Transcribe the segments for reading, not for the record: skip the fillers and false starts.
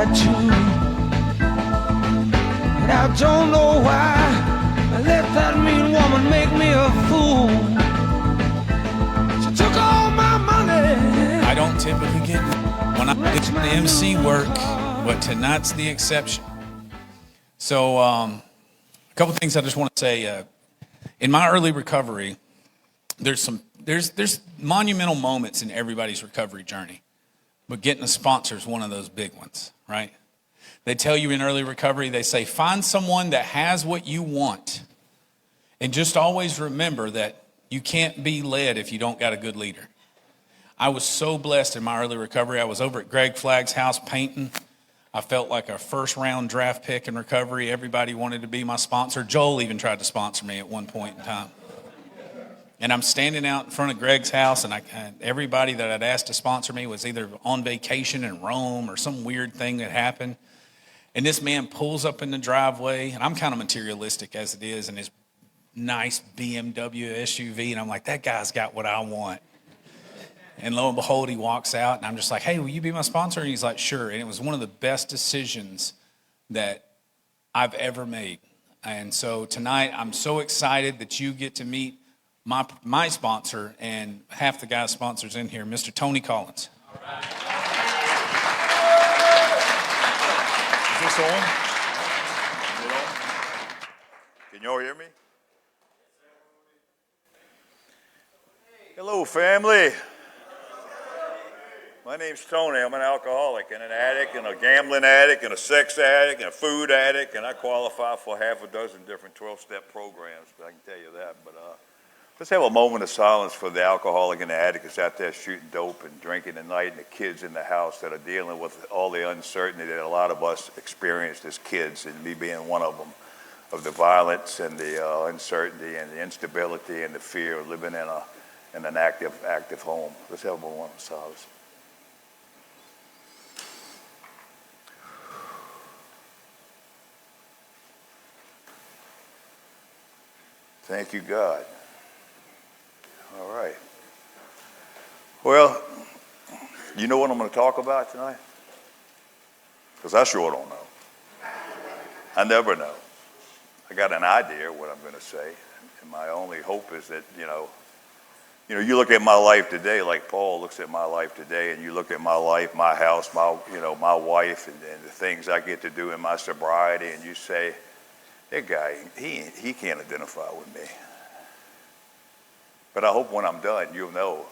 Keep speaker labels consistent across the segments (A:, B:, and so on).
A: tried to. And I don't know why I let that mean woman make me a fool. She took all my money.
B: I don't typically get when I get the MC work, but tonight's the exception. So a couple things I just want to say. In my early recovery, there's monumental moments in everybody's recovery journey, but getting a sponsor is one of those big ones, right? They tell you in early recovery, they say, find someone that has what you want. And just always remember that you can't be led if you don't got a good leader. I was so blessed in my early recovery. I was over at Greg Flagg's house painting. I felt like a first round draft pick in recovery. Everybody wanted to be my sponsor. Joel even tried to sponsor me at one point in time. And I'm standing out in front of Greg's house, and everybody that I'd asked to sponsor me was either on vacation in Rome or some weird thing that happened. And this man pulls up in the driveway, and I'm kind of materialistic as it is, in his nice BMW SUV, and I'm like, that guy's got what I want. And lo and behold, he walks out, and I'm just like, hey, will you be my sponsor? And he's like, sure. And it was one of the best decisions that I've ever made. And so tonight, I'm so excited that you get to meet my sponsor and half the guys' sponsors in here, Mr. Tony Collins.
C: All right. Is this on? Is it on? Can you all hear me? Hello, family. My name's Tony. I'm an alcoholic and an addict and a gambling addict and a sex addict and a food addict, and I qualify for half a dozen different 12-step programs, but I can tell you that. But let's have a moment of silence for the alcoholic and the addict that's out there shooting dope and drinking at night, and the kids in the house that are dealing with all the uncertainty that a lot of us experienced as kids, and me being one of them, of the violence and the uncertainty and the instability and the fear of living in an active home. Let's have a moment of silence. Thank you, God. All right. Well, you know what I'm going to talk about tonight? Because I sure don't know. I never know. I got an idea what I'm going to say, and my only hope is that, you look at my life today like Paul looks at my life today, and you look at my life, my house, my wife, and the things I get to do in my sobriety, and you say, that guy, he can't identify with me. But I hope when I'm done, you'll know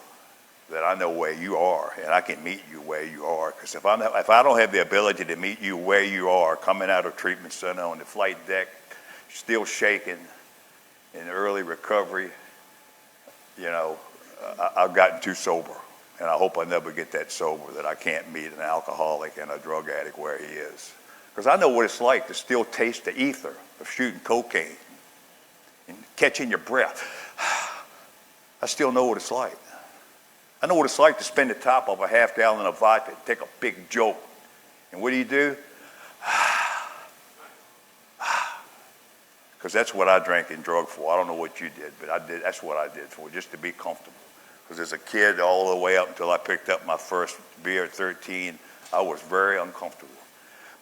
C: that I know where you are, and I can meet you where you are. Because if I don't have the ability to meet you where you are, coming out of treatment center on the flight deck, still shaking, in early recovery, I've gotten too sober. And I hope I never get that sober, that I can't meet an alcoholic and a drug addict where he is. Because I know what it's like to still taste the ether of shooting cocaine and catching your breath. I still know what it's like. I know what it's like to spend the top of a half gallon of vodka, take a big joke. And what do? Because that's what I drank and drug for. I don't know what you did, but that's what I did for, just to be comfortable. Because as a kid, all the way up until I picked up my first beer at 13, I was very uncomfortable.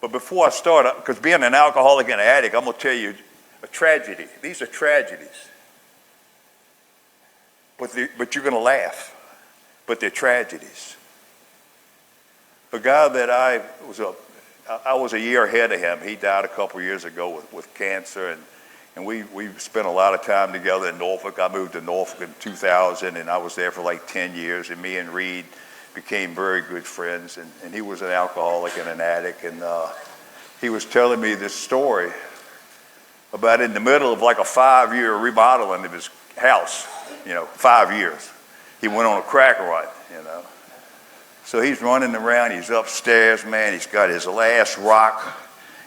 C: But before I start, because being an alcoholic and an addict, I'm going to tell you a tragedy. These are tragedies. But you're going to laugh. But they're tragedies. The guy that I was a year ahead of him. He died a couple years ago with cancer, and we spent a lot of time together in Norfolk. I moved to Norfolk in 2000, and I was there for like 10 years, and me and Reed became very good friends, and he was an alcoholic and an addict, and he was telling me this story about in the middle of like a 5-year remodeling of his house, 5 years. He went on a crack run, So he's running around, he's upstairs, man, he's got his last rock,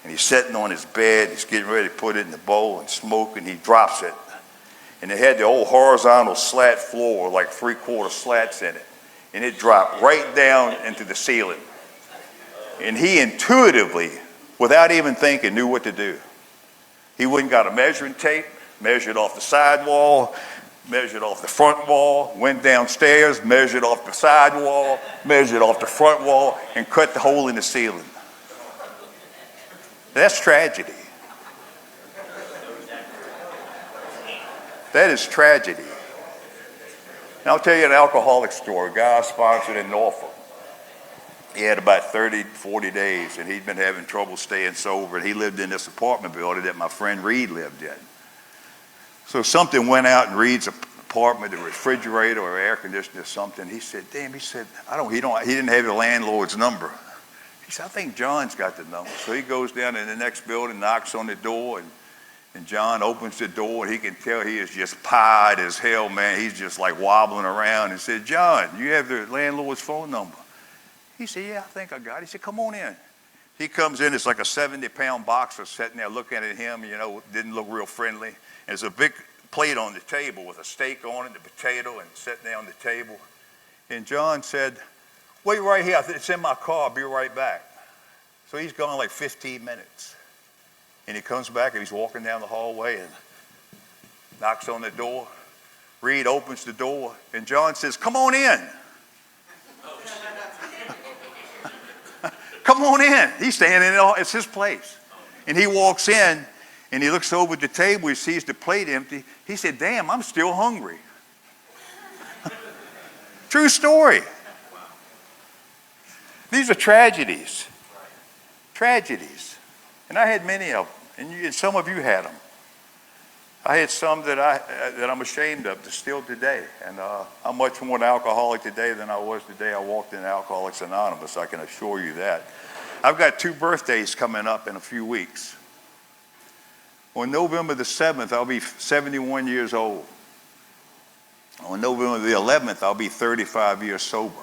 C: and he's sitting on his bed, he's getting ready to put it in the bowl and smoke, and he drops it. And it had the old horizontal slat floor, like 3/4 slats in it. And it dropped right down into the ceiling. And he intuitively, without even thinking, knew what to do. He went and got a measuring tape, measured off the side wall, measured off the front wall, went downstairs, measured off the side wall, measured off the front wall, and cut the hole in the ceiling. That's tragedy. That is tragedy. And I'll tell you an alcoholic story. A guy I sponsored in Norfolk. He had about 30, 40 days, and he'd been having trouble staying sober. And he lived in this apartment building that my friend Reed lived in. So something went out in Reed's apartment, the refrigerator or air conditioner or something. He said, damn, he said, he didn't have the landlord's number. He said, I think John's got the number. So he goes down in the next building, knocks on the door, and John opens the door, and he can tell he is just pied as hell, man. He's just like wobbling around, and said, John, you have the landlord's phone number? He said, yeah, I think I got it. He said, come on in. He comes in, it's like a 70-pound boxer sitting there looking at him, didn't look real friendly. And there's a big plate on the table with a steak on it, the potato, and sitting there on the table. And John said, wait right here, it's in my car, I'll be right back. So he's gone like 15 minutes. And he comes back and he's walking down the hallway and knocks on the door. Reed opens the door and John says, come on in. Come on in. He's standing in it's his place. And he walks in and he looks over at the table, he sees the plate empty. He said, damn, I'm still hungry. True story. These are tragedies. Tragedies. And I had many of them, and some of you had them. I had some that I'm ashamed of still today. And I'm much more an alcoholic today than I was the day I walked in Alcoholics Anonymous, I can assure you that. I've got 2 birthdays coming up in a few weeks. On November the 7th, I'll be 71 years old. On November the 11th, I'll be 35 years sober.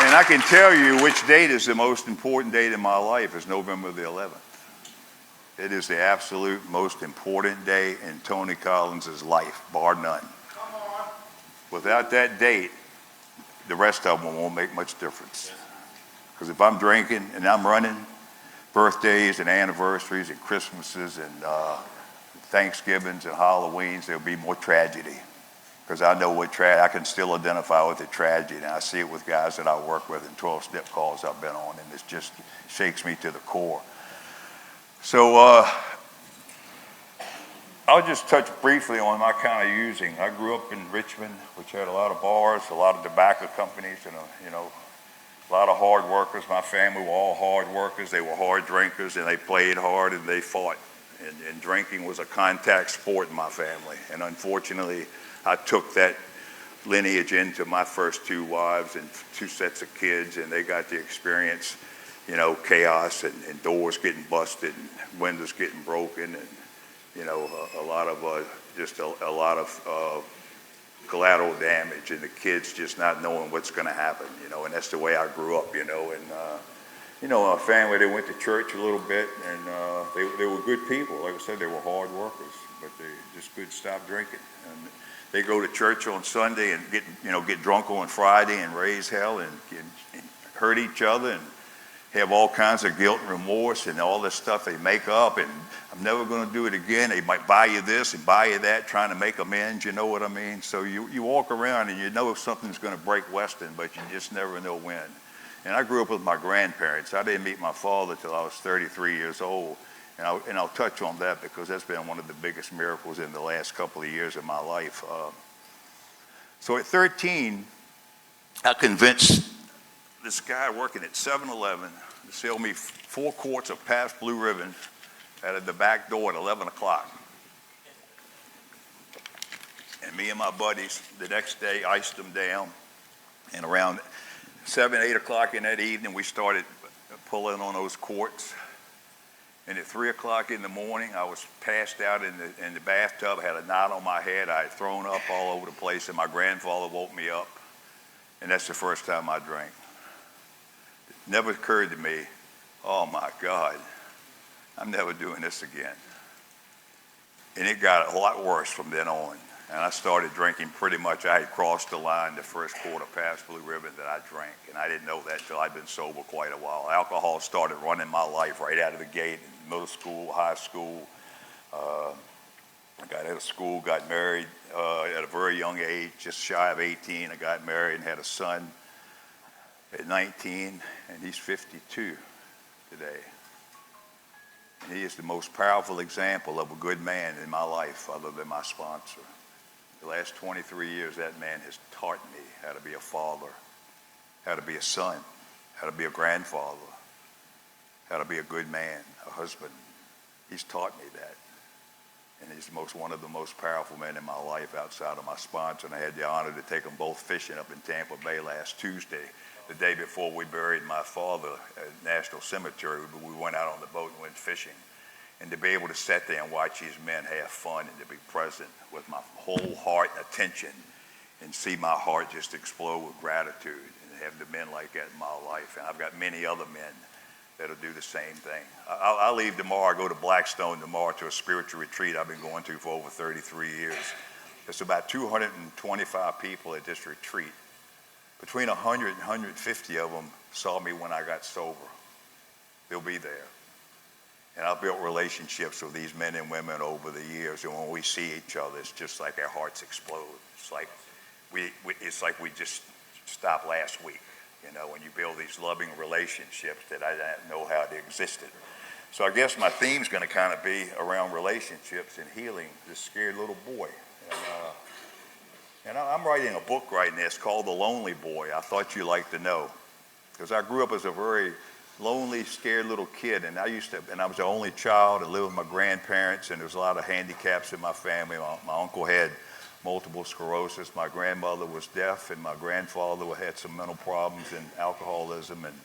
C: And I can tell you which date is the most important date in my life is November the 11th. It is the absolute most important day in Tony Collins' life, bar none. Without that date, the rest of them won't make much difference. Because if I'm drinking and I'm running birthdays and anniversaries and Christmases and Thanksgivings and Halloweens, there'll be more tragedy. Because I know I can still identify with the tragedy, and I see it with guys that I work with in 12-step calls I've been on, and it just shakes me to the core. So I'll just touch briefly on my kind of using. I grew up in Richmond, which had a lot of bars, a lot of tobacco companies, and a lot of hard workers. My family were all hard workers. They were hard drinkers, and they played hard, and they fought. And drinking was a contact sport in my family, and unfortunately, I took that lineage into my first 2 wives and 2 sets of kids, and they got to experience, chaos and doors getting busted and windows getting broken and, a lot of collateral damage and the kids just not knowing what's going to happen, and that's the way I grew up, and, our family, they went to church a little bit, and they were good people. Like I said, they were hard workers, but they just couldn't stop drinking. And they go to church on Sunday and get drunk on Friday and raise hell and hurt each other and have all kinds of guilt and remorse and all this stuff they make up, and I'm never going to do it again. They might buy you this and buy you that, trying to make amends, you know what I mean? So you walk around and you know if something's going to break Weston, but you just never know when. And I grew up with my grandparents. I didn't meet my father till I was 33 years old. And I'll touch on that because that's been one of the biggest miracles in the last couple of years of my life. So at 13, I convinced this guy working at 7-Eleven to sell me 4 quarts of Pabst Blue Ribbon at the back door at 11 o'clock. And me and my buddies, the next day, iced them down. And around 7, 8 o'clock in that evening, we started pulling on those quarts. And at 3 o'clock in the morning, I was passed out in the bathtub, had a knot on my head. I had thrown up all over the place, and my grandfather woke me up. And that's the first time I drank. It never occurred to me, oh my God, I'm never doing this again. And it got a lot worse from then on. And I started drinking pretty much. I had crossed the line the first quart of Pabst Blue Ribbon that I drank. And I didn't know that till I'd been sober quite a while. Alcohol started running my life right out of the gate in middle school, high school. I got out of school, got married at a very young age, just shy of 18. I got married and had a son. at 19, and he's 52 today. And he is the most powerful example of a good man in my life other than my sponsor. The last 23 years, that man has taught me how to be a father, how to be a son, how to be a grandfather, how to be a good man, a husband. He's taught me that. And he's one of the most powerful men in my life outside of my sponsor. And I had the honor to take them both fishing up in Tampa Bay last Tuesday, the day before we buried my father at National Cemetery. We went out on the boat and went fishing. And to be able to sit there and watch these men have fun and to be present with my whole heart and attention and see my heart just explode with gratitude and have the men like that in my life. And I've got many other men that'll do the same thing. I'll leave tomorrow. I go to Blackstone tomorrow to a spiritual retreat I've been going to for over 33 years. There's about 225 people at this retreat. Between 100 and 150 of them saw me when I got sober. They'll be there. And I've built relationships with these men and women over the years, and when we see each other, it's just like our hearts explode. It's like we just stopped last week, you know, when you build these loving relationships that I didn't know how they existed. So I guess my theme's going to kind of be around relationships and healing this scared little boy. And I'm writing a book right now. It's called The Lonely Boy. I thought you'd like to know, because I grew up as a very lonely, scared little kid, and I was the only child. I lived with my grandparents, and there was a lot of handicaps in my family. My uncle had multiple sclerosis. My grandmother was deaf, and my grandfather had some mental problems and alcoholism, and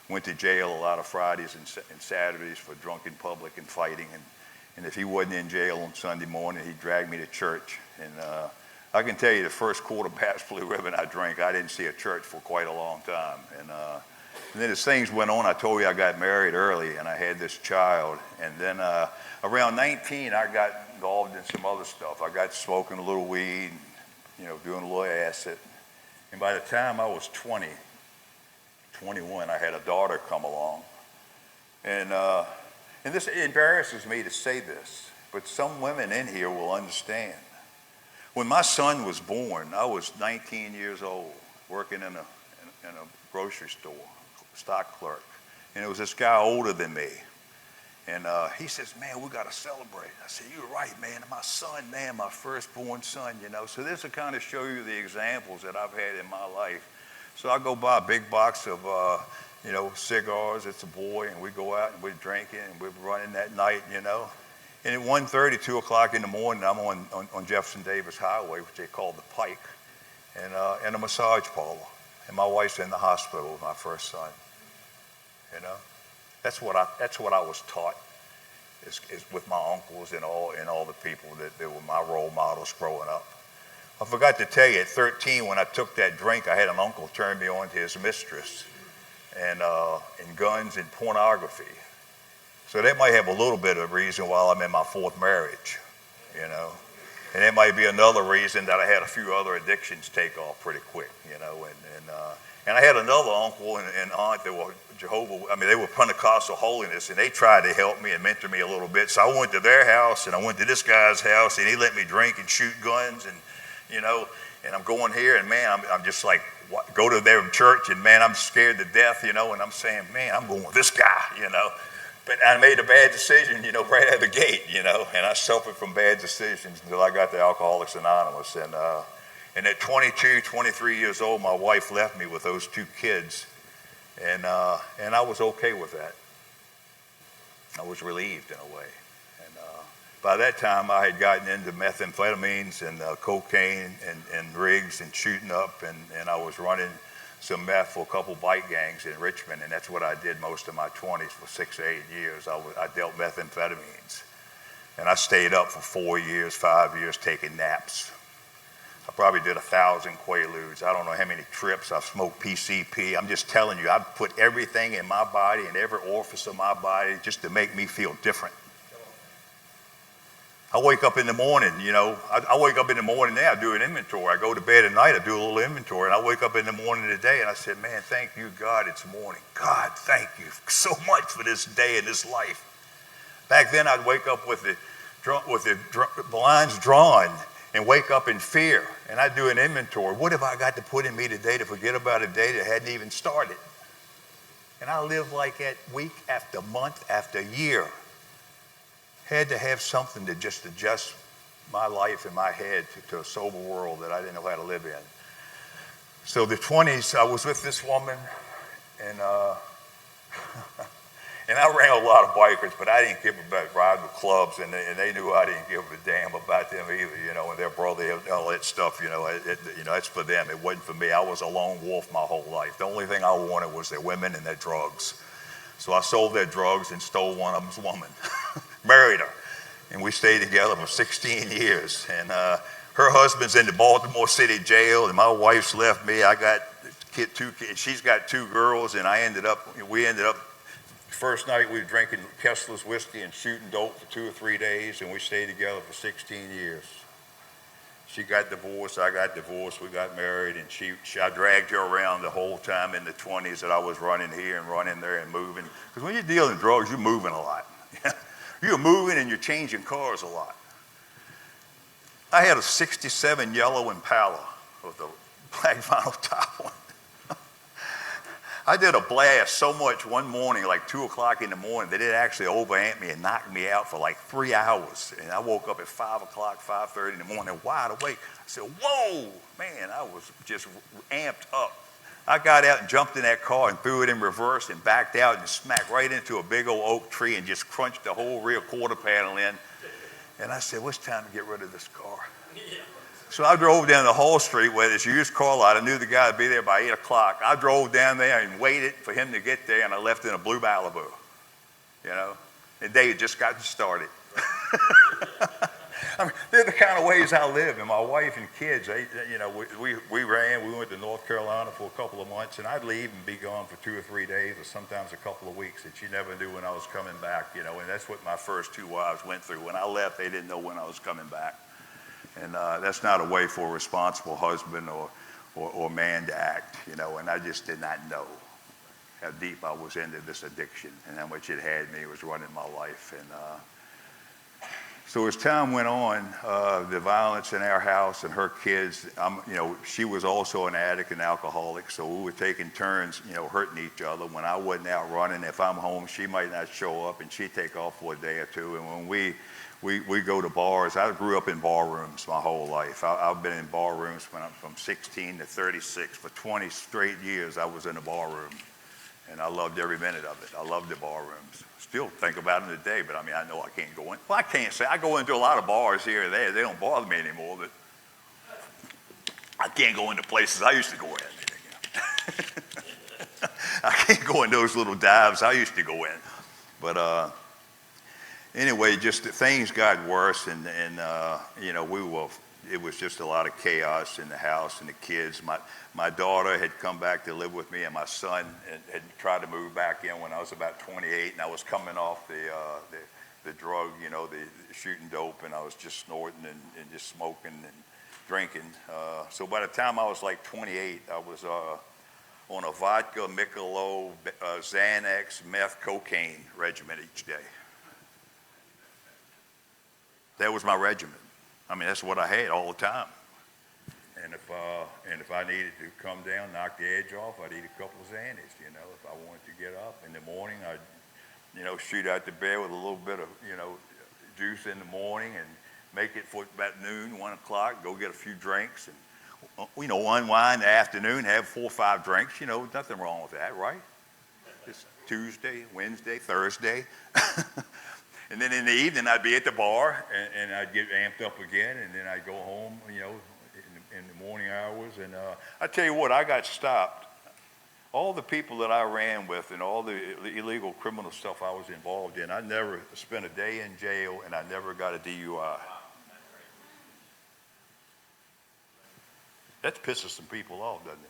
C: went to jail a lot of Fridays and Saturdays for drunken public and fighting. And if he wasn't in jail on Sunday morning, he'd drag me to church. And I can tell you, the first quarter Pabst Blue Ribbon I drank, I didn't see a church for quite a long time. And then as things went on, I told you I got married early, and I had this child. And then around 19, I got involved in some other stuff. I got smoking a little weed, you know, doing a little acid. And by the time I was 21, I had a daughter come along. And this embarrasses me to say this, but some women in here will understand. When my son was born, I was 19 years old, working in a grocery store, stock clerk. And it was this guy older than me. And he says, man, we got to celebrate. I said, you're right, man. My son, man, my firstborn son, you know. So this will kind of show you the examples that I've had in my life. So I go buy a big box of, cigars. It's a boy, and we go out and we're drinking and we're running that night, you know. And at 1:30, 2 o'clock in the morning, I'm on Jefferson Davis Highway, which they call the Pike, and a massage parlor. And my wife's in the hospital with my first son. You know, that's what I was taught, is with my uncles and all the people that were my role models growing up. I forgot to tell you, at 13, when I took that drink, I had an uncle turn me on to his mistress, and guns and pornography. So that might have a little bit of reason why I'm in my fourth marriage, you know. And that might be another reason that I had a few other addictions take off pretty quick, you know. And I had another uncle and aunt that were they were Pentecostal holiness, and they tried to help me and mentor me a little bit. So I went to their house, and I went to this guy's house, and he let me drink and shoot guns, and, you know, and I'm going here, and man, I'm just like, go to their church, and man, I'm scared to death, you know, and I'm saying, man, I'm going with this guy, you know. But I made a bad decision, you know, right out of the gate, you know, and I suffered from bad decisions until I got to Alcoholics Anonymous. And at 22, 23 years old, my wife left me with those two kids, and I was okay with that. I was relieved in a way. And by that time, I had gotten into methamphetamines and cocaine and rigs and shooting up, and I was running some meth for a couple bike gangs in Richmond, and that's what I did most of my 20s for 6 or 8 years. I dealt methamphetamines, and I stayed up for 4 years, 5 years, taking naps. I probably did 1,000 Quaaludes. I don't know how many trips. I've smoked PCP. I'm just telling you, I've put everything in my body, in every orifice of my body, just to make me feel different. I wake up in the morning, you know, I wake up in the morning now, I do an inventory. I go to bed at night, I do a little inventory, and I wake up in the morning today, and I said, man, thank you, God, it's morning. God, thank you so much for this day and this life. Back then, I'd wake up with the blinds drawn, and wake up in fear. And I do an inventory. What have I got to put in me today to forget about a day that hadn't even started? And I lived like that week after month after year. Had to have something to just adjust my life in my head to a sober world that I didn't know how to live in. So the 20s, I was with this woman, and and I ran a lot of bikers, but I didn't give a ride with clubs, and they knew I didn't give a damn about them either, you know, and their brother, all that stuff, you know, that's for them. It wasn't for me. I was a lone wolf my whole life. The only thing I wanted was their women and their drugs. So I sold their drugs and stole one of them's woman, married her. And we stayed together for 16 years. And her husband's in the Baltimore City jail, and my wife's left me. I got two kids. She's got 2 girls, and we ended up, first night we were drinking Kessler's whiskey and shooting dope for 2 or 3 days, and we stayed together for 16 years. She got divorced, I got divorced, we got married, and I dragged her around the whole time in the 20s that I was running here and running there and moving. Because when you're dealing drugs, you're moving a lot. You're moving and you're changing cars a lot. I had a 67 yellow Impala with a black vinyl top on. I did a blast so much one morning, like 2 o'clock in the morning, that it actually overamped me and knocked me out for like 3 hours. And I woke up at 5 o'clock, 5:30 in the morning, wide awake. I said, whoa, man, I was just amped up. I got out and jumped in that car and threw it in reverse and backed out and smacked right into a big old oak tree and just crunched the whole rear quarter panel in. And I said, well, it's time to get rid of this car. So I drove down the Hall Street where this used car lot. I knew the guy would be there by 8 o'clock. I drove down there and waited for him to get there, and I left in a blue Malibu, you know. The day had just gotten started. I mean, they're the kind of ways I live. And my wife and kids, we went to North Carolina for a couple of months, and I'd leave and be gone for 2 or 3 days or sometimes a couple of weeks, that you never knew when I was coming back, you know. And that's what my first 2 wives went through. When I left, they didn't know when I was coming back. And that's not a way for a responsible husband or man to act, you know. And I just did not know how deep I was into this addiction and how much it had me. It was running my life. And so as time went on, the violence in our house and her kids, she was also an addict and alcoholic. So we were taking turns, you know, hurting each other. When I wasn't out running, if I'm home, she might not show up, and she'd take off for a day or two. And when we go to bars. I grew up in bar rooms my whole life. I've been in bar rooms when I'm from 16 to 36. For 20 straight years, I was in a bar room, and I loved every minute of it. I loved the bar rooms. Still think about them today, but I mean, I know I can't go in. Well, I can't say. I go into a lot of bars here and there. They don't bother me anymore, but I can't go into places I used to go in. I can't go in those little dives I used to go in. But anyway, just things got worse, and it was just a lot of chaos in the house and the kids. My daughter had come back to live with me, and my son had tried to move back in when I was about 28, and I was coming off the drug, you know, the shooting dope, and I was just snorting and just smoking and drinking. So by the time I was like 28, I was on a vodka, Michelob, Xanax, meth, cocaine regimen each day. That was my regimen. I mean, that's what I had all the time. And if I needed to come down, knock the edge off, I'd eat a couple of Xannies, you know. If I wanted to get up in the morning, I'd, you know, shoot out the bed with a little bit of, you know, juice in the morning and make it for about noon, 1 o'clock, go get a few drinks and, you know, unwind in the afternoon, have 4 or 5 drinks, you know, nothing wrong with that, right? Just Tuesday, Wednesday, Thursday. And then in the evening, I'd be at the bar, and I'd get amped up again, and then I'd go home, you know, in the morning hours. And I tell you what, I got stopped. All the people that I ran with and all the illegal criminal stuff I was involved in, I never spent a day in jail, and I never got a DUI. That pisses some people off, doesn't it?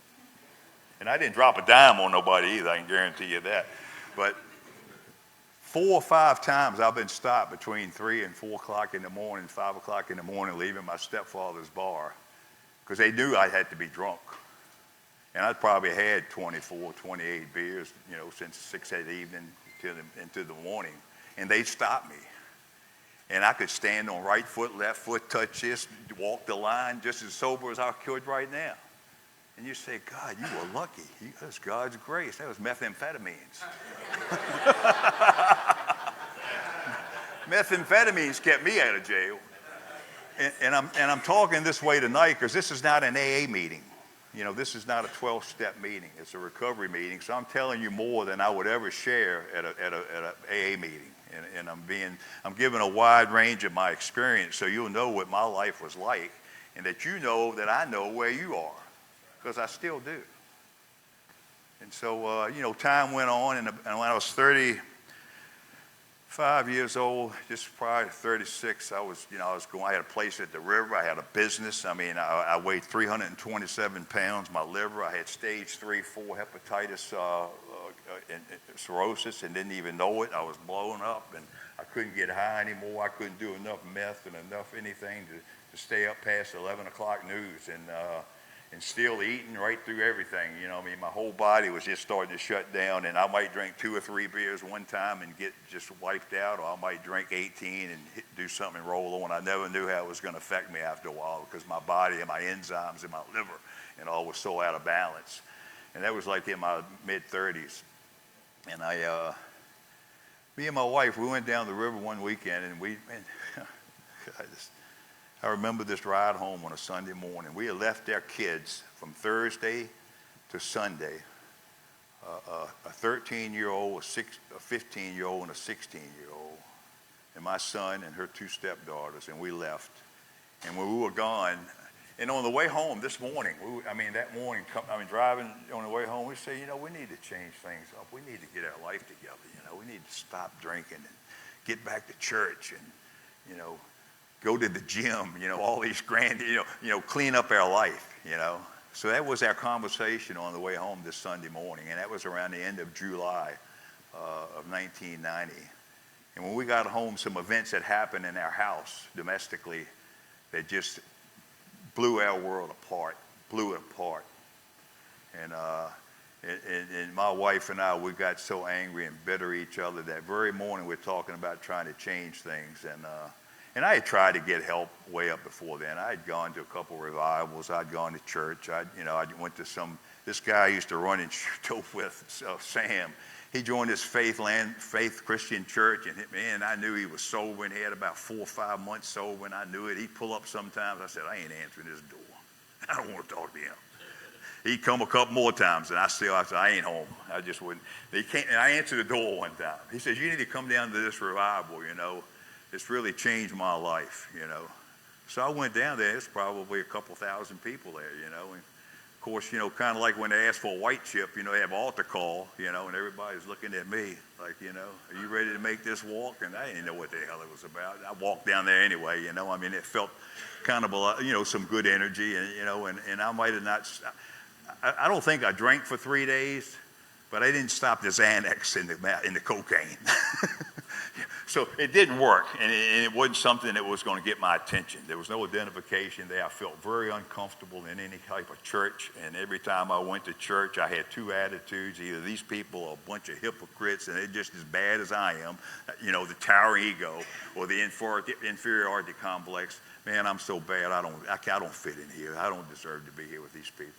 C: And I didn't drop a dime on nobody either, I can guarantee you that. But 4 or 5 times I've been stopped between 3 and 4 o'clock in the morning, 5 o'clock in the morning, leaving my stepfather's bar, because they knew I had to be drunk. And I'd probably had 24, 28 beers, you know, since 6 that evening into the morning. And they'd stop me. And I could stand on right foot, left foot, touch this, walk the line just as sober as I could right now. And you say, God, you were lucky. That's God's grace. That was methamphetamines. Methamphetamines kept me out of jail. And I'm talking this way tonight because this is not an AA meeting. You know, this is not a 12-step meeting. It's a recovery meeting. So I'm telling you more than I would ever share at a AA meeting. And I'm giving a wide range of my experience so you'll know what my life was like, and that you know that I know where you are, because I still do. And so, time went on, and when I was 35 years old, just prior to 36, I had a place at the river. I had a business. I mean, I weighed 327 pounds. My liver, I had stage 3/4 hepatitis and cirrhosis, and didn't even know it. I was blowing up, and I couldn't get high anymore. I couldn't do enough meth and enough anything to stay up past 11 o'clock news, and still eating right through everything. You know, I mean, my whole body was just starting to shut down, and I might drink 2 or 3 beers one time and get just wiped out, or I might drink 18 and do something and roll on. I never knew how it was going to affect me after a while, because my body and my enzymes and my liver and all was so out of balance. And that was like in my mid-30s. And me and my wife, we went down the river one weekend, and I remember this ride home on a Sunday morning. We had left our kids from Thursday to Sunday, a 13-year-old, a 15-year-old, and a 16-year-old, and my son and her 2 stepdaughters, and we left. And when we were gone, and on the way home this morning, driving on the way home, we say, we need to change things up. We need to get our life together. We need to stop drinking and get back to church and, go to the gym, all these grand, clean up our life, So that was our conversation on the way home this Sunday morning, and that was around the end of July of 1990. And when we got home, some events had happened in our house domestically that just blew our world apart, blew it apart. And my wife and I, we got so angry and bitter at each other that very morning we're talking about trying to change things. And I had tried to get help way up before then. I had gone to a couple revivals. I'd gone to church. I went to this guy I used to run and dope with, Sam. He joined this Faith Christian church, and man, I knew he was sober, and he had about 4 or 5 months sober, and I knew it. He'd pull up sometimes. I said, I ain't answering this door. I don't want to talk to him. He'd come a couple more times, and I said, I ain't home. I just wouldn't. And I answered the door one time. He says, you need to come down to this revival, It's really changed my life, So I went down there. It's probably a couple thousand people there, And of course, kind of like when they ask for a white chip, they have altar call, and everybody's looking at me like, are you ready to make this walk? And I didn't know what the hell it was about. I walked down there anyway, I mean, it felt kind of some good energy, and I might have not. I don't think I drank for 3 days, but I didn't stop the Xanax and the cocaine. So it didn't work, and it wasn't something that was going to get my attention. There was no identification there. I felt very uncomfortable in any type of church, and every time I went to church, I had 2 attitudes. Either these people are a bunch of hypocrites, and they're just as bad as I am, the towering ego, or the inferiority complex. Man, I'm so bad, I don't fit in here. I don't deserve to be here with these people.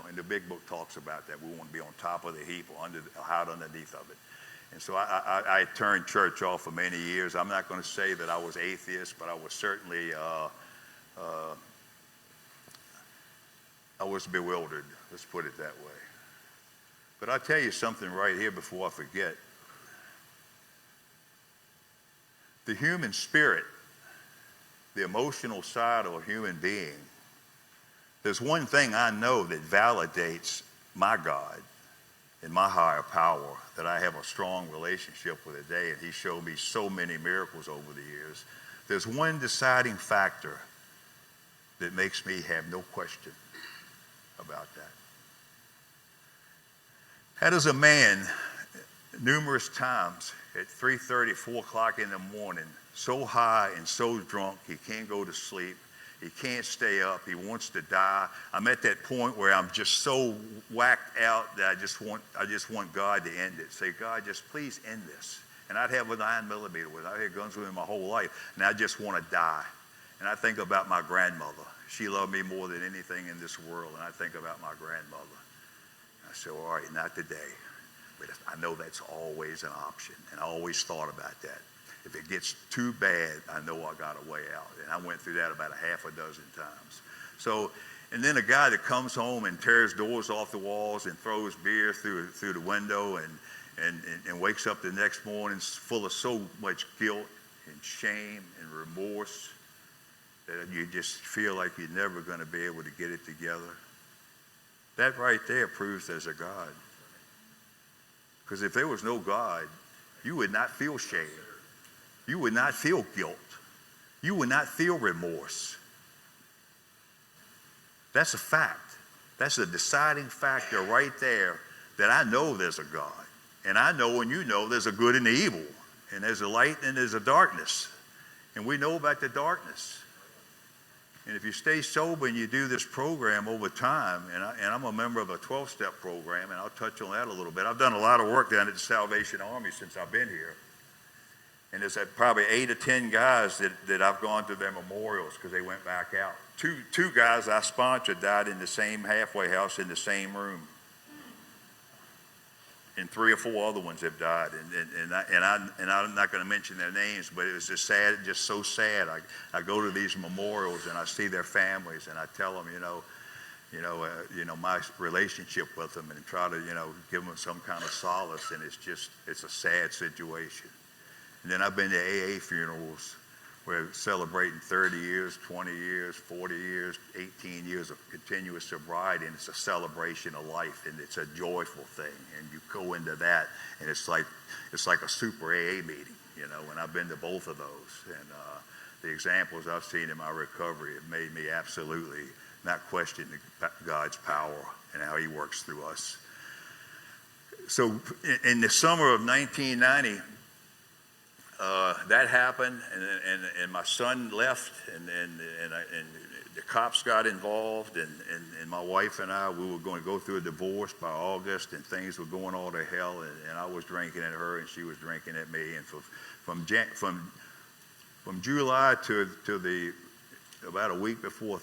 C: And the big book talks about that. We want to be on top of the heap or hide underneath of it. And so I turned church off for many years. I'm not going to say that I was atheist, but I was certainly, I was bewildered. Let's put it that way. But I'll tell you something right here before I forget. The human spirit, the emotional side of a human being, there's one thing I know that validates my God and my higher power, that I have a strong relationship with today, and he showed me so many miracles over the years. There's one deciding factor that makes me have no question about that. How does a man numerous times at 3:30, 4 o'clock in the morning, so high and so drunk he can't go to sleep, he can't stay up, he wants to die. I'm at that point where I'm just so whacked out that I just want God to end it. Say, God, just please end this. And I'd have a 9mm with me. I had guns with me my whole life. And I just want to die. And I think about my grandmother. She loved me more than anything in this world. And I think about my grandmother. I said, all right, not today. But I know that's always an option. And I always thought about that. If it gets too bad, I know I got a way out. And I went through that about a half a dozen times. So, and then a guy that comes home and tears doors off the walls and throws beer through the window and wakes up the next morning full of so much guilt and shame and remorse that you just feel like you're never going to be able to get it together. That right there proves there's a God. Because if there was no God, you would not feel shame. You would not feel guilt. You would not feel remorse. That's a fact. That's a deciding factor right there that I know there's a God. And I know and you know there's a good and the evil. And there's a light and there's a darkness. And we know about the darkness. And if you stay sober and you do this program over time, and I'm a member of a 12-step program, and I'll touch on that a little bit. I've done a lot of work down at the Salvation Army since I've been here. And there's probably 8 or 10 guys that I've gone to their memorials because they went back out. Two guys I sponsored died in the same halfway house in the same room. And 3 or 4 other ones have died. And I'm not going to mention their names, but it was just sad, just so sad. I go to these memorials and I see their families and I tell them, my relationship with them and try to, give them some kind of solace. And it's a sad situation. And then I've been to AA funerals where celebrating 30 years, 20 years, 40 years, 18 years of continuous sobriety, and it's a celebration of life, and it's a joyful thing. And you go into that, and it's like a super AA meeting, and I've been to both of those. And the examples I've seen in my recovery have made me absolutely not question God's power and how he works through us. So in the summer of 1990, that happened, and my son left, and the cops got involved, and my wife and I, we were going to go through a divorce by August, and things were going all to hell, and I was drinking at her, and she was drinking at me, and from July to about a week before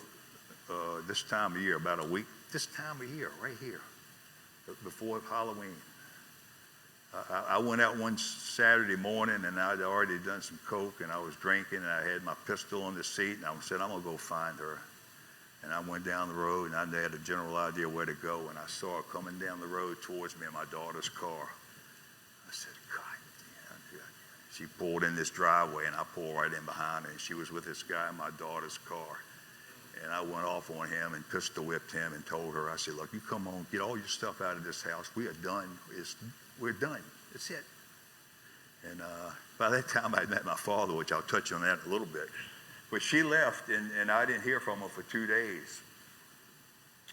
C: this time of year, right here, before Halloween. I went out one Saturday morning and I'd already done some coke and I was drinking and I had my pistol on the seat and I said, I'm going to go find her. And I went down the road and I had a general idea where to go and I saw her coming down the road towards me in my daughter's car. I said, God. She pulled in this driveway and I pulled right in behind her and she was with this guy in my daughter's car. And I went off on him and pistol whipped him and told her, I said, look, you come on, get all your stuff out of this house. We are done. We're done. That's it. And by that time, I'd met my father, which I'll touch on that in a little bit. But she left, and I didn't hear from her for 2 days.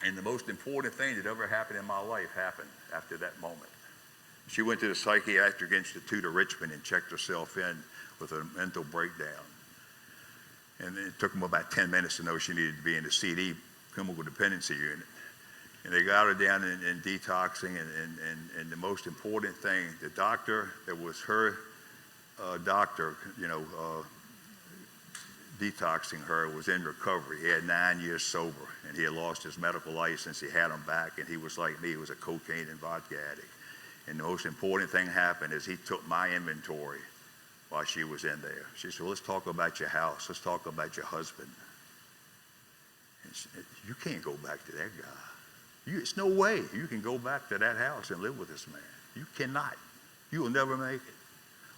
C: And the most important thing that ever happened in my life happened after that moment. She went to the Psychiatric Institute of Richmond and checked herself in with a mental breakdown. And it took them about 10 minutes to know she needed to be in the CD, chemical dependency unit. And they got her down in detoxing, and the most important thing, the doctor that was her doctor, detoxing her, was in recovery. He had 9 years sober, and he had lost his medical license. He had him back, and he was like me. He was a cocaine and vodka addict. And the most important thing happened is he took my inventory while she was in there. She said, well, let's talk about your house. Let's talk about your husband. And she said, you can't go back to that guy. It's no way you can go back to that house and live with this man. You cannot. You will never make it.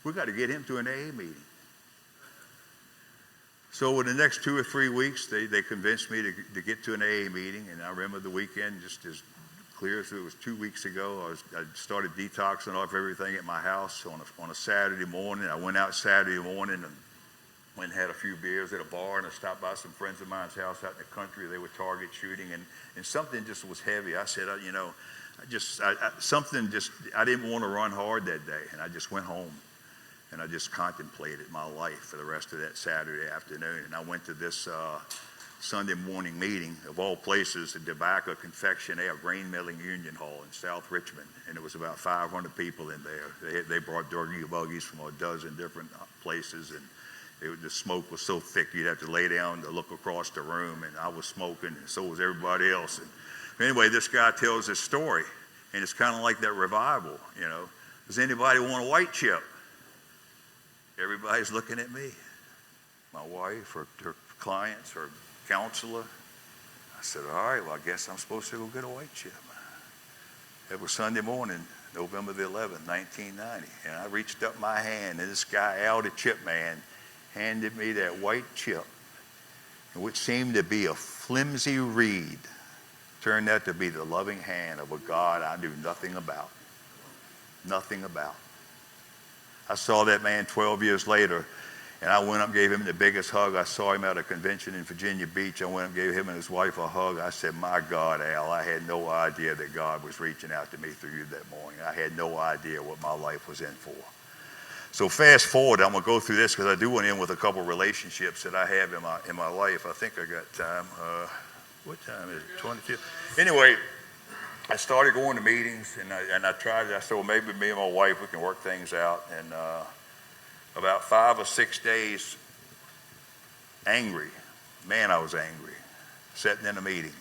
C: We've got to get him to an AA meeting. So in the next 2 or 3 weeks, they convinced me to get to an AA meeting. And I remember the weekend, just as clear as it was 2 weeks ago, I started detoxing off everything at my house on a Saturday morning. I went out Saturday morning and went and had a few beers at a bar, and I stopped by some friends of mine's house out in the country. They were target shooting, and something just was heavy. I said, I didn't want to run hard that day, and I just went home, and I just contemplated my life for the rest of that Saturday afternoon. And I went to this Sunday morning meeting, of all places, the Tobacco Confectionaire Grain Milling Union Hall in South Richmond, and there was about 500 people in there. They brought doggy buggies from a dozen different places, and the smoke was so thick you'd have to lay down to look across the room, and I was smoking, and so was everybody else. And anyway, this guy tells this story, and it's kind of like that revival, you know. Does anybody want a white chip? Everybody's looking at me. My wife, her clients, her counselor. I said, all right, well, I guess I'm supposed to go get a white chip. It was Sunday morning, November the 11th, 1990. And I reached up my hand, and this guy, Al the Chip Man, handed me that white chip, which seemed to be a flimsy reed, turned out to be the loving hand of a God I knew nothing about. Nothing about. I saw that man 12 years later, and I went up and gave him the biggest hug. I saw him at a convention in Virginia Beach. I went up and gave him and his wife a hug. I said, my God, Al, I had no idea that God was reaching out to me through you that morning. I had no idea what my life was in for. So fast forward, I'm going to go through this because I do want to end with a couple relationships that I have in my life. I think I got time. What time is it? 22? Anyway, I started going to meetings, and I tried it. I said, well, maybe me and my wife, we can work things out. And about 5 or 6 days, angry. Man, I was angry. Sitting in a meeting,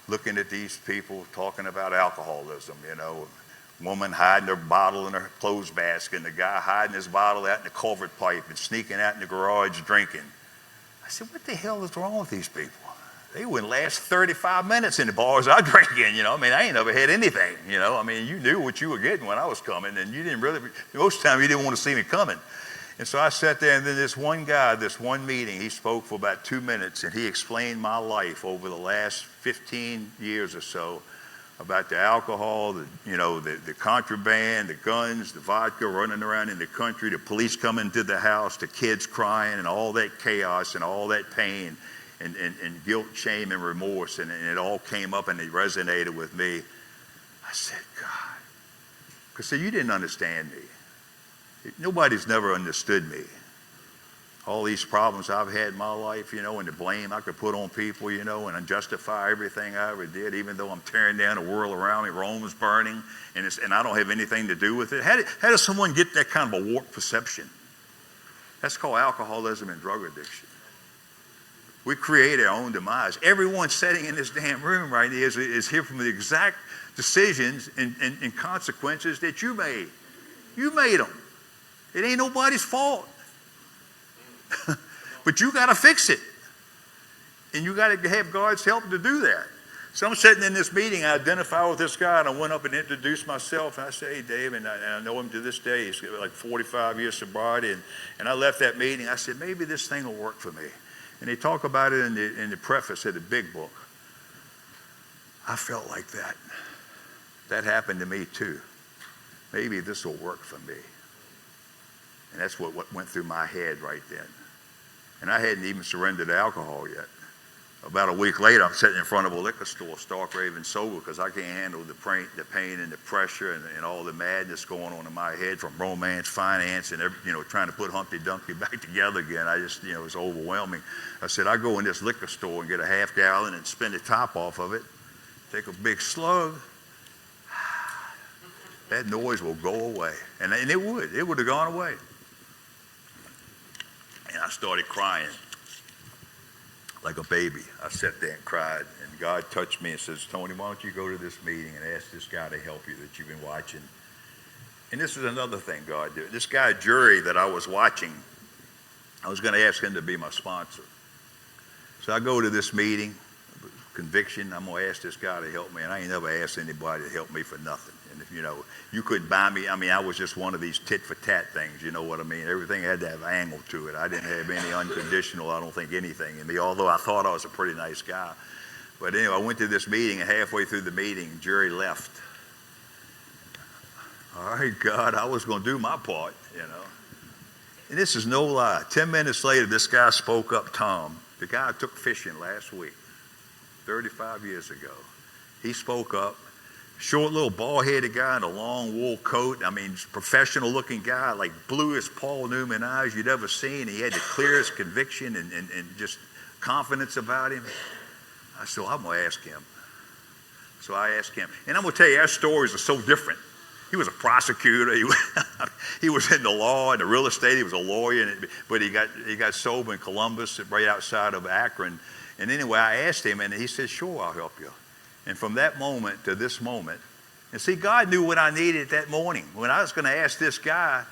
C: looking at these people talking about alcoholism, you know. Woman hiding her bottle in her clothes basket, and the guy hiding his bottle out in the culvert pipe and sneaking out in the garage drinking. I said, what the hell is wrong with these people? They wouldn't last 35 minutes in the bars I drank in, you know. I mean, I ain't never had anything, you know. I mean, you knew what you were getting when I was coming, and you didn't really, most of the time you didn't want to see me coming. And so I sat there, and then this one guy, this one meeting, he spoke for about 2 minutes, and he explained my life over the last 15 years or so about the alcohol, the contraband, the guns, the vodka running around in the country, the police coming to the house, the kids crying, and all that chaos and all that pain. And guilt, shame, and remorse, and it all came up and it resonated with me. I said, God, because see, you didn't understand me. Nobody's never understood me. All these problems I've had in my life, you know, and the blame I could put on people, you know, and justify everything I ever did, even though I'm tearing down the world around me, Rome's burning, and I don't have anything to do with it. How does someone get that kind of a warped perception? That's called alcoholism and drug addiction. We create our own demise. Everyone sitting in this damn room right here is here from the exact decisions and consequences that you made. You made them. It ain't nobody's fault. But you got to fix it. And you got to have God's help to do that. So I'm sitting in this meeting, I identify with this guy, and I went up and introduced myself, and I said, hey, Dave, and I know him to this day. He's got like 45 years sobriety, and I left that meeting. I said, maybe this thing will work for me. And they talk about it in the preface of the big book. I felt like that. That happened to me too. Maybe this will work for me. And that's what went through my head right then. And I hadn't even surrendered to alcohol yet. About a week later, I'm sitting in front of a liquor store, stark raving sober, because I can't handle the pain and the pressure and all the madness going on in my head from romance, finance, and trying to put Humpty Dumpty back together again. I just, it was overwhelming. I said, I go in this liquor store and get a half gallon and spin the top off of it, take a big slug. That noise will go away. And it would. It would have gone away. And I started crying like a baby. I sat there and cried, and God touched me and says, Tony, why don't you go to this meeting and ask this guy to help you that you've been watching? And this is another thing God did. This guy, Jury, that I was watching, I was going to ask him to be my sponsor. So I go to this meeting, conviction, I'm going to ask this guy to help me, and I ain't never asked anybody to help me for nothing. And if you couldn't buy me, I was just one of these tit for tat things, you know what I mean? Everything had to have an angle to it. I didn't have any unconditional, I don't think, anything in me, although I thought I was a pretty nice guy. But anyway, I went to this meeting, and halfway through the meeting, Jerry left. All right, God, I was going to do my part, And this is no lie. 10 minutes later, this guy spoke up, Tom, the guy I took fishing last week, 35 years ago. He spoke up. Short little bald-headed guy in a long wool coat. Professional-looking guy, like blue as Paul Newman eyes you'd ever seen. He had the clearest conviction and just confidence about him. I said, well, I'm going to ask him. So I asked him. And I'm going to tell you, our stories are so different. He was a prosecutor. He was in the law and the real estate. He was a lawyer, but he got sober in Columbus, right outside of Akron. And anyway, I asked him, and he said, sure, I'll help you. And from that moment to this moment, and see, God knew what I needed that morning. When I was going to ask this guy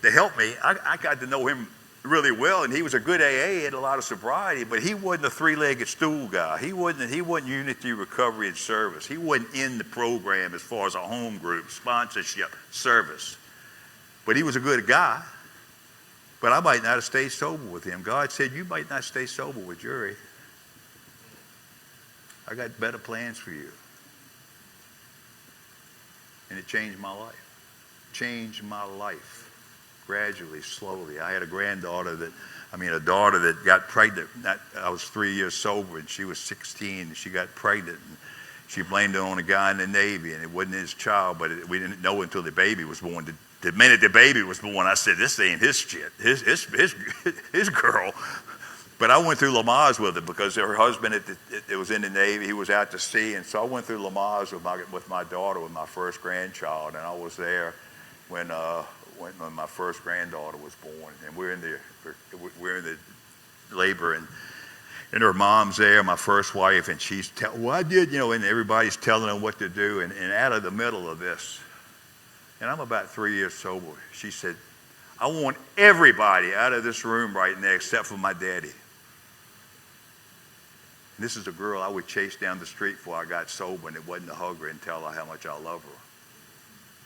C: to help me, I got to know him really well, and he was a good AA, he had a lot of sobriety, but he wasn't a three-legged stool guy. He wasn't Unity Recovery and Service. He wasn't in the program as far as a home group, sponsorship, service. But he was a good guy. But I might not have stayed sober with him. God said, you might not stay sober with Jerry. I got better plans for you. And it changed my life. Changed my life. Gradually, slowly. I had a daughter that got pregnant. I was 3 years sober, and she was 16, and she got pregnant. And she blamed it on a guy in the Navy, and it wasn't his child, but we didn't know until the baby was born. The minute the baby was born, I said, this ain't his shit, his girl. But I went through Lamaze with her because her husband it was in the Navy. He was out to sea, and so I went through Lamaze with my daughter, with my first grandchild, and I was there when my first granddaughter was born, and we're in the labor, and her mom's there, my first wife, and she's and everybody's telling them what to do, and out of the middle of this, and I'm about 3 years sober, she said, I want everybody out of this room right now except for my daddy. And this is a girl I would chase down the street before I got sober, and it wasn't to hug her and tell her how much I love her.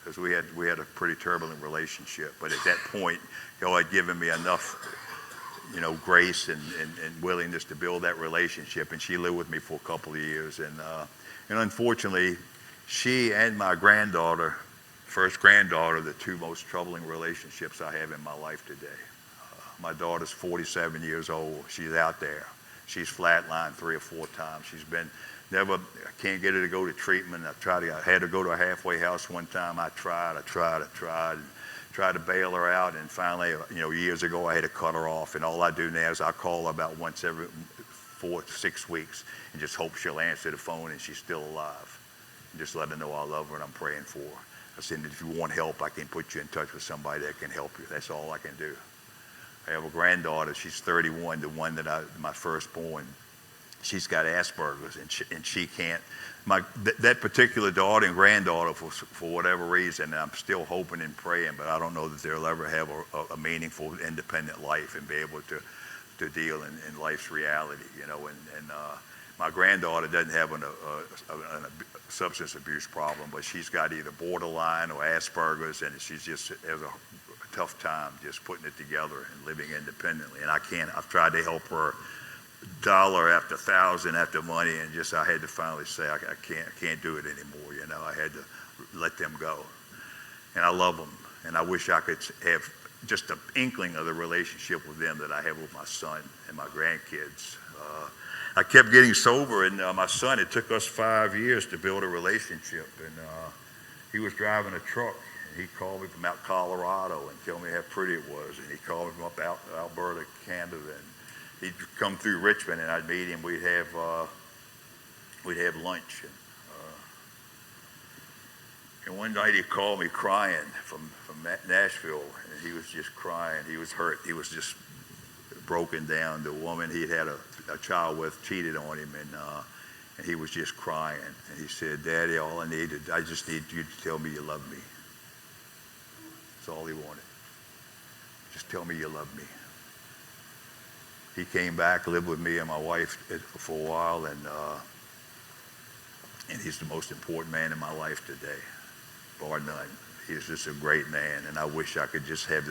C: Because we had a pretty turbulent relationship. But at that point, God had given me enough, grace and willingness to build that relationship. And she lived with me for a couple of years. And unfortunately, she and my first granddaughter, the two most troubling relationships I have in my life today. My daughter's 47 years old. She's out there. She's flatlined 3 or 4 times. She's been I can't get her to go to treatment. I had her go to a halfway house one time. I tried to bail her out, and finally, years ago, I had to cut her off. And all I do now is I call her about once every 4 to 6 weeks and just hope she'll answer the phone and she's still alive. And just let her know I love her and I'm praying for her. I said, if you want help, I can put you in touch with somebody that can help you. That's all I can do. I have a granddaughter. She's 31, the one my firstborn. She's got Asperger's, and she can't. That particular daughter and granddaughter, for whatever reason, and I'm still hoping and praying, but I don't know that they'll ever have a meaningful, independent life and be able to deal in life's reality, And my granddaughter doesn't have a substance abuse problem, but she's got either borderline or Asperger's, and she just has a tough time just putting it together and living independently. And I've tried to help her dollar after thousand after money, and I had to finally say I can't do it anymore. I had to let them go, and I love them, and I wish I could have just an inkling of the relationship with them that I have with my son and my grandkids. I kept getting sober, and my son, it took us 5 years to build a relationship, and he was driving a truck, and he called me from out Colorado and told me how pretty it was, and he called me from up out Alberta, Canada, and he'd come through Richmond, and I'd meet him. We'd have lunch, and one night he called me crying from Nashville, and he was just crying. He was hurt. He was just broken down. The woman he'd had a child with cheated on him, and he was just crying. And he said, "Daddy, I just need you to tell me you love me." That's all he wanted. Just tell me you love me. He came back, lived with me and my wife for a while, and he's the most important man in my life today, bar none. He's just a great man, and I wish I could just have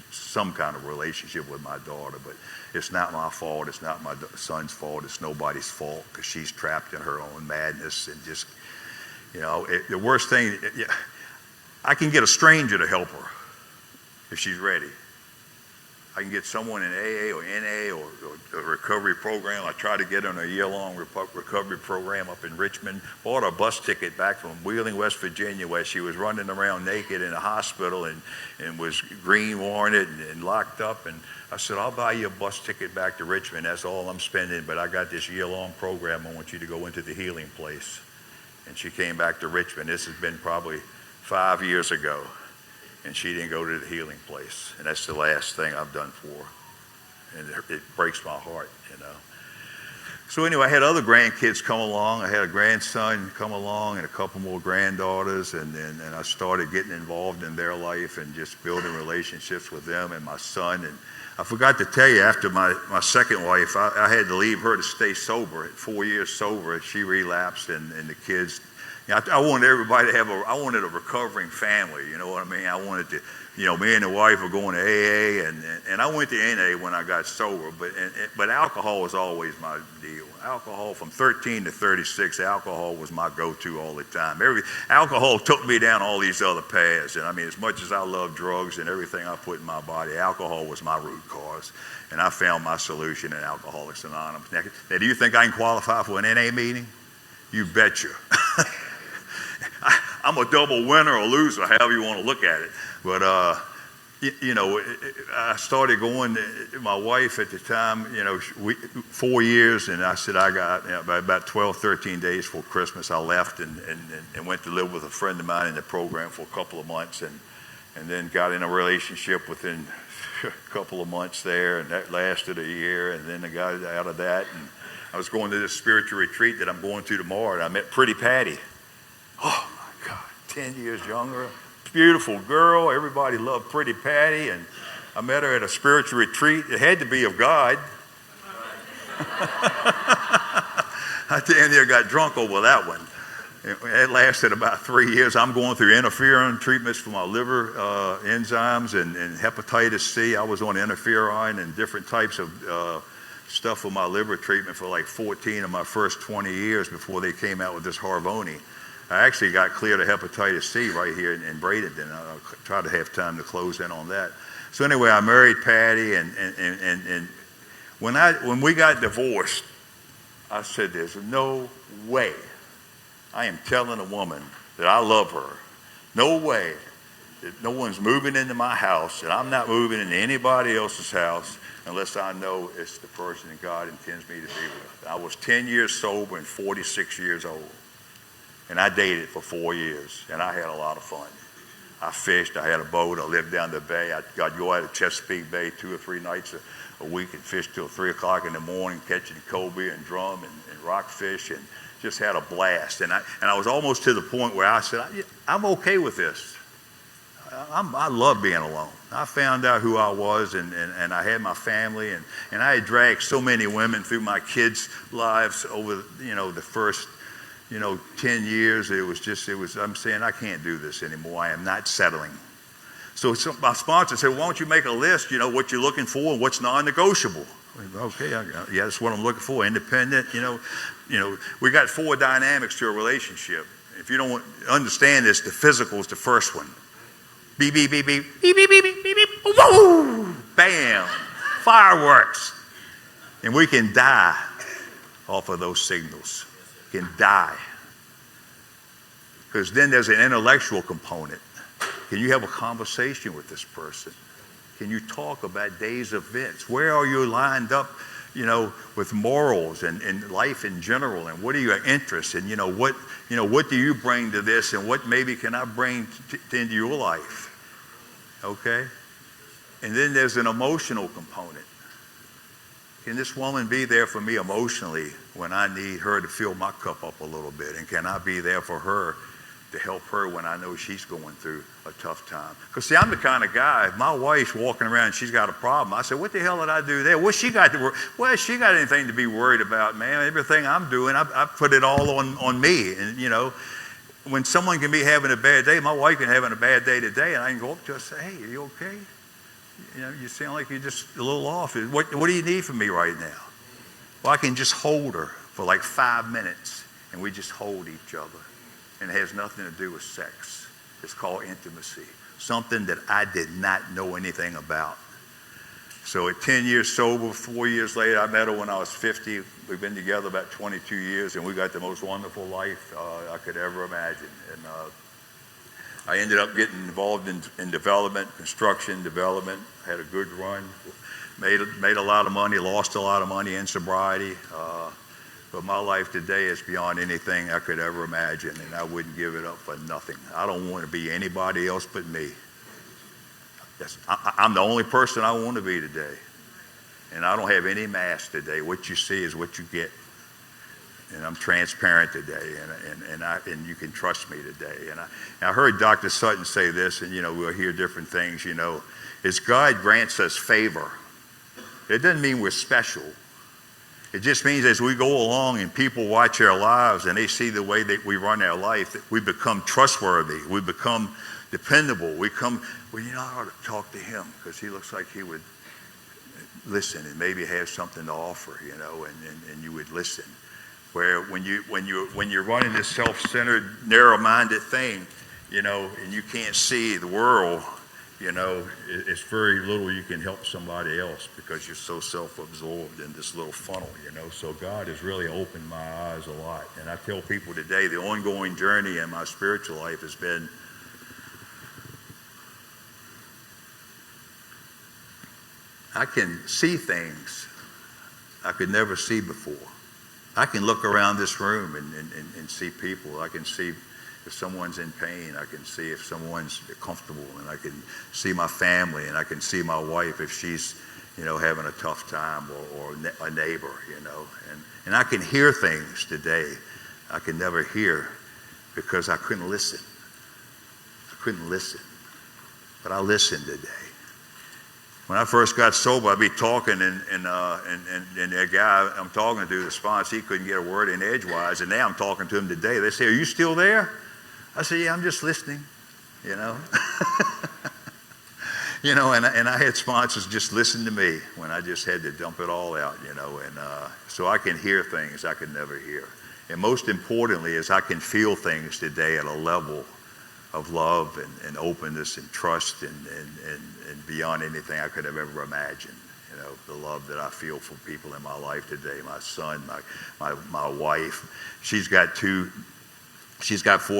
C: some kind of relationship with my daughter, but it's not my fault. It's not my son's fault. It's nobody's fault, because she's trapped in her own madness, and just, the worst thing, I can get a stranger to help her if she's ready. I can get someone in AA or NA or a recovery program. I tried to get on a year-long recovery program up in Richmond. Bought her a bus ticket back from Wheeling, West Virginia, where she was running around naked in a hospital and was green warranted and locked up. And I said, I'll buy you a bus ticket back to Richmond. That's all I'm spending, but I got this year-long program. I want you to go into the healing place. And she came back to Richmond. This has been probably 5 years ago. And she didn't go to the healing place. And that's the last thing I've done for her. And it breaks my heart, you know. So anyway, I had other grandkids come along. I had a grandson come along and a couple more granddaughters. And I started getting involved in their life and just building relationships with them and my son. And I forgot to tell you, after my second wife, I had to leave her to stay sober. At 4 years sober, she relapsed, and the kids. I wanted everybody to I wanted a recovering family, you know what I mean? I wanted to, you know, me and the wife were going to AA, and I went to NA when I got sober, but alcohol was always my deal. Alcohol from 13 to 36, alcohol was my go-to all the time. Alcohol took me down all these other paths, and I mean, as much as I love drugs and everything I put in my body, alcohol was my root cause, and I found my solution in Alcoholics Anonymous. Now, do you think I can qualify for an NA meeting? You betcha. I'm a double winner or loser, however you want to look at it. But, you know, I started going, my wife at the time, you know, 4 years, and I said I got, you know, about 12, 13 days before Christmas, I left and went to live with a friend of mine in the program for a couple of months, and then got in a relationship within a couple of months there, and that lasted a year, and then I got out of that, and I was going to this spiritual retreat that I'm going to tomorrow, and I met Pretty Patty. Oh my God, 10 years younger, beautiful girl. Everybody loved Pretty Patty, and I met her at a spiritual retreat. It had to be of God. I damn near got drunk over that one. It lasted about 3 years. I'm going through interferon treatments for my liver enzymes and hepatitis C. I was on interferon and different types of stuff for my liver treatment for like 14 of my first 20 years before they came out with this Harvoni. I actually got cleared of hepatitis C right here in Bradenton. I'll try to have time to close in on that. So anyway, I married Patty, and when we got divorced, I said, there's no way I am telling a woman that I love her. No way that no one's moving into my house, and I'm not moving into anybody else's house unless I know it's the person that God intends me to be with. I was 10 years sober and 46 years old. And I dated for 4 years, and I had a lot of fun. I fished, I had a boat, I lived down the bay. I'd go out to Chesapeake Bay 2 or 3 nights a week and fish till 3 o'clock in the morning, catching cobia and drum and rockfish, and just had a blast. And I was almost to the point where I said, I'm okay with this. I love being alone. I found out who I was, and I had my family, and I had dragged so many women through my kids' lives over, you know, the first 10 years. I'm saying, I can't do this anymore. I am not settling. So my sponsor said, why don't you make a list, you know, what you're looking for and what's non-negotiable. Okay, yeah, that's what I'm looking for. Independent, you know, we got 4 dynamics to a relationship. If you don't understand this, the physical is the first one. Beep, beep, beep, beep, beep, beep, beep, beep, beep, beep, woo, bam, fireworks. And we can die off of those signals. Can die. Because then there's an intellectual component. Can you have a conversation with this person? Can you talk about days events? Where are you lined up, you know, with morals and life in general? And what are your interests? And what do you bring to this? And what maybe can I bring into your life? Okay? And then there's an emotional component. Can this woman be there for me emotionally when I need her to fill my cup up a little bit? And can I be there for her to help her when I know she's going through a tough time? Because see, I'm the kind of guy, if my wife's walking around and she's got a problem, I say, what the hell did I do there? What's she got to worry? Well, she got anything to be worried about, man? Everything I'm doing, I put it all on me. And when someone can be having a bad day, my wife can having a bad day today, and I can go up to her and say, hey, are you okay? You sound like you're just a little off. What do you need from me right now? Well, I can just hold her for like 5 minutes, and we just hold each other. And it has nothing to do with sex. It's called intimacy, something that I did not know anything about. So at 10 years sober, 4 years later, I met her when I was 50. We've been together about 22 years, and we got the most wonderful life I could ever imagine. And I ended up getting involved in development, construction development, had a good run, made a lot of money, lost a lot of money in sobriety. But my life today is beyond anything I could ever imagine, and I wouldn't give it up for nothing. I don't want to be anybody else but me. I'm the only person I want to be today. And I don't have any mask today. What you see is what you get. And I'm transparent today, and you can trust me today. And I heard Dr. Sutton say this, and we'll hear different things. It's God grants us favor. It doesn't mean we're special. It just means as we go along and people watch our lives and they see the way that we run our life, that we become trustworthy. We become dependable. We come, I ought to talk to him because he looks like he would listen and maybe have something to offer, and you would listen. Where when you're running this self-centered, narrow-minded thing, and you can't see the world, it's very little you can help somebody else because you're so self-absorbed in this little funnel, So God has really opened my eyes a lot. And I tell people today, the ongoing journey in my spiritual life has been I can see things I could never see before. I can look around this room and see people. I can see if someone's in pain. I can see if someone's comfortable, and I can see my family, and I can see my wife if she's, having a tough time, or a neighbor, and I can hear things today I could never hear because I couldn't listen. But I listened today. When I first got sober, I'd be talking, and the guy I'm talking to, the sponsor, he couldn't get a word in edgewise, and now I'm talking to him today. They say, "Are you still there?" I say, "Yeah, I'm just listening," And I had sponsors just listen to me when I just had to dump it all out, and so I can hear things I could never hear. And most importantly is I can feel things today at a level of love and openness and trust and beyond anything I could have ever imagined. The love that I feel for people in my life today, my son, my wife. She's got 4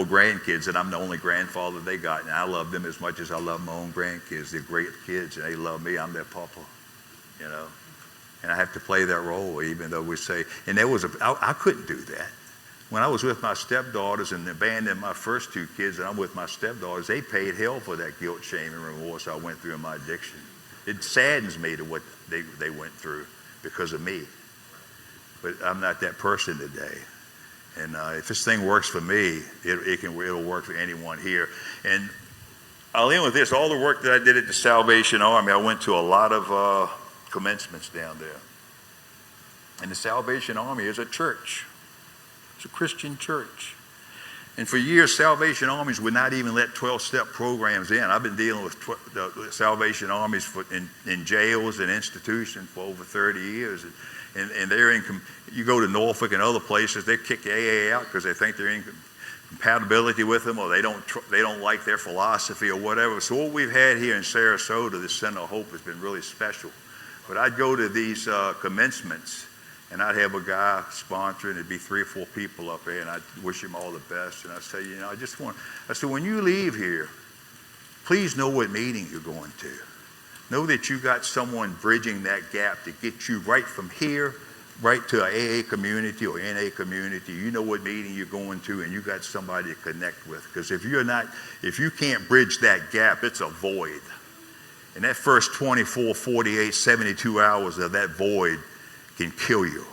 C: grandkids, and I'm the only grandfather they got. And I love them as much as I love my own grandkids. They're great kids, and they love me. I'm their papa, And I have to play that role, even though we say, and I couldn't do that. When I was with my stepdaughters and abandoned my first 2 kids, and I'm with my stepdaughters, they paid hell for that guilt, shame, and remorse I went through in my addiction. It saddens me to what they went through because of me. But I'm not that person today. And if this thing works for me, it'll work for anyone here. And I'll end with this. All the work that I did at the Salvation Army, I went to a lot of commencements down there. And the Salvation Army is a church. It's a Christian church. And for years, Salvation Armies would not even let 12-step programs in. I've been dealing with the Salvation Armies in jails and institutions for over 30 years. And they're you go to Norfolk and other places, they kick the AA out because they think they're in compatibility with them, or they don't like their philosophy or whatever. So what we've had here in Sarasota, the Center of Hope, has been really special. But I'd go to these commencements, and I'd have a guy sponsoring. It'd be 3 or 4 people up there, and I'd wish him all the best. And I'd say, I said, when you leave here, please know what meeting you're going to. Know that you got someone bridging that gap to get you right from here, right to an AA community or NA community. You know what meeting you're going to, and you got somebody to connect with. Because if you can't bridge that gap, it's a void. And that first 24, 48, 72 hours of that void can kill you.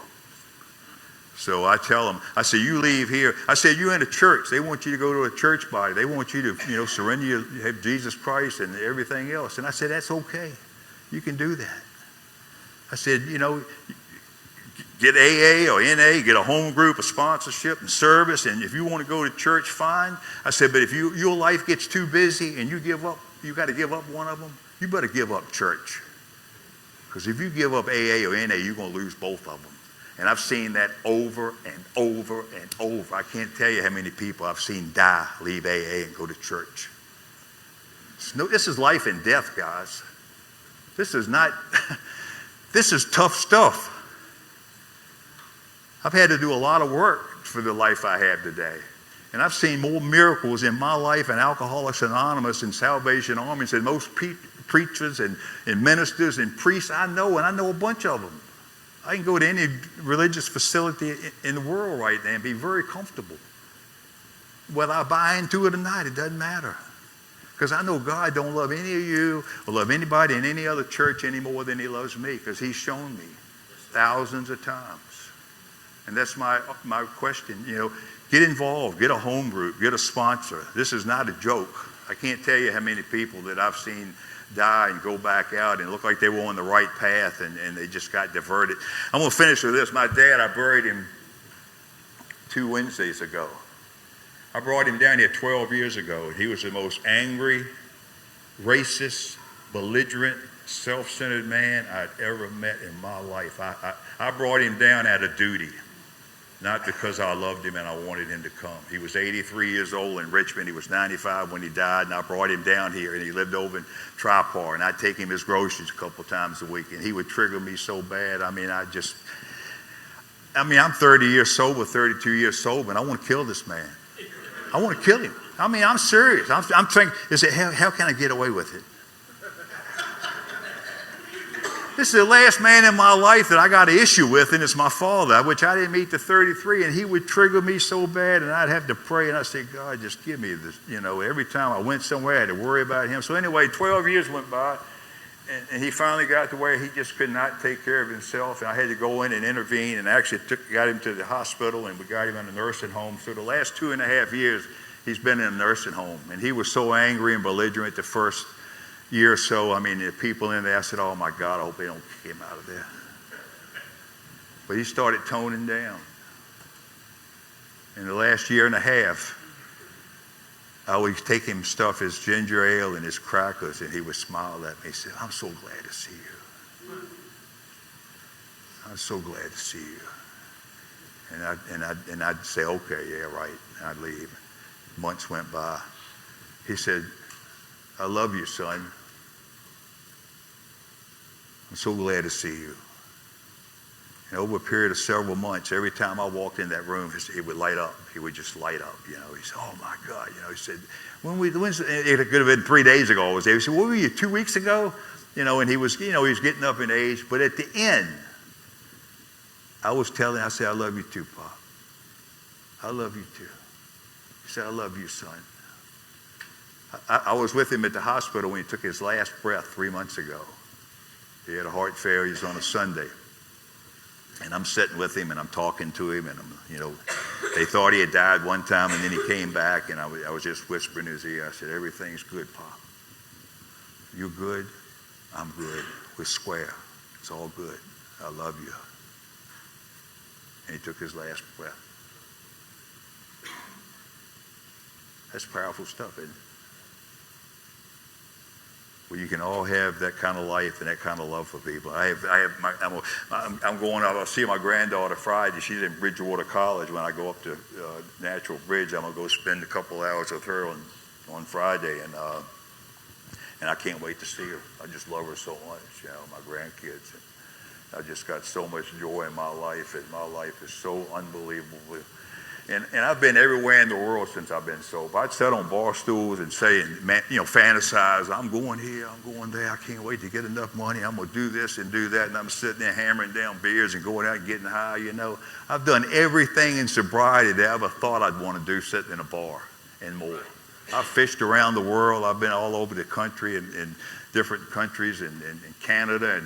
C: So I tell them, I say, you leave here. I say, you're in a church. They want you to go to a church body. They want you to, surrender have Jesus Christ and everything else. And I said, that's okay. You can do that. I said, get AA or NA, get a home group, a sponsorship and service. And if you want to go to church, fine. I said, but if your life gets too busy and you got to give up one of them, you better give up church. Because if you give up AA or NA, you're going to lose both of them. And I've seen that over and over and over. I can't tell you how many people I've seen leave AA and go to church. This is life and death, guys.
D: This is not, this is tough stuff. I've had to do a lot of work for the life I have today. And I've seen more miracles in my life and Alcoholics Anonymous and Salvation Armies than most preachers and ministers and priests I know, and I know a bunch of them. I can go to any religious facility in the world right now and be very comfortable. Whether I buy into it or not, it doesn't matter. Because I know God don't love any of you or love anybody in any other church any more than he loves me, because he's shown me thousands of times. And that's my question, get involved, get a home group, get a sponsor. This is not a joke. I can't tell you how many people that I've seen die and go back out and look like they were on the right path and they just got diverted. I'm going to finish with this. My dad, I buried him 2 Wednesdays ago. I brought him down here 12 years ago. He was the most angry, racist, belligerent, self-centered man I'd ever met in my life. I brought him down out of duty, not because I loved him and I wanted him to come. He was 83 years old in Richmond. He was 95 when he died, and I brought him down here, and he lived over in Tripar, and I'd take him his groceries a couple times a week, and he would trigger me so bad. I'm 30 years sober, 32 years sober, and I want to kill this man. I want to kill him. I'm serious. I'm thinking, how can I get away with it? This is the last man in my life that I got an issue with, and it's my father, which I didn't meet to 33, and he would trigger me so bad, and I'd have to pray, and I'd say, God, just give me this. Every time I went somewhere, I had to worry about him. So anyway, 12 years went by, and he finally got to where he just could not take care of himself, and I had to go in and intervene, and actually got him to the hospital, and we got him in a nursing home. So the last 2.5 years, he's been in a nursing home, and he was so angry and belligerent the first year or so. The people in there, I said, oh my God, I hope they don't kick him out of there. But he started toning down. In the last year and a half, I would take him stuff, his ginger ale and his crackers, and he would smile at me. He said, I'm so glad to see you. I'm so glad to see you. And I'd say, okay, yeah, right. And I'd leave. Months went by. He said, I love you, son. I'm so glad to see you. And over a period of several months, every time I walked in that room, it would light up. He would just light up. He said, oh my God. He said, it could have been 3 days ago I was there. He said, what were you, 2 weeks ago? And he was, he was getting up in age. But at the end, I said, I love you too, Pop. I love you too. He said, I love you, son. I was with him at the hospital when he took his last breath 3 months ago. He had a heart failure. He was on a Sunday. And I'm sitting with him, and I'm talking to him, and they thought he had died one time, and then he came back, and I was just whispering in his ear. I said, everything's good, Pop. You good? I'm good. We're square. It's all good. I love you. And he took his last breath. That's powerful stuff, isn't it? Well, you can all have that kind of life and that kind of love for people. I'm going out. I'll see my granddaughter Friday. She's in Bridgewater College. When I go up to Natural Bridge, I'm gonna go spend a couple hours with her on Friday, and I can't wait to see her. I just love her so much. My grandkids. And I just got so much joy in my life, and my life is so unbelievable. And I've been everywhere in the world since I've been sober. I'd sit on bar stools and say, fantasize, I'm going here, I'm going there, I can't wait to get enough money, I'm going to do this and do that, and I'm sitting there hammering down beers and going out and getting high, I've done everything in sobriety that I ever thought I'd want to do sitting in a bar and more. I've fished around the world. I've been all over the country in different countries in Canada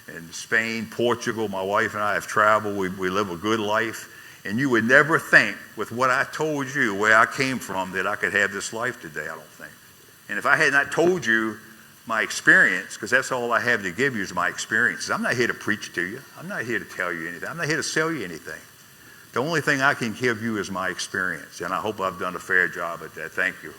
D: and Spain, Portugal. My wife and I have traveled. We live a good life. And you would never think, with what I told you, where I came from, that I could have this life today, I don't think. And if I had not told you my experience, because that's all I have to give you is my experiences. I'm not here to preach to you. I'm not here to tell you anything. I'm not here to sell you anything. The only thing I can give you is my experience, and I hope I've done a fair job at that. Thank you.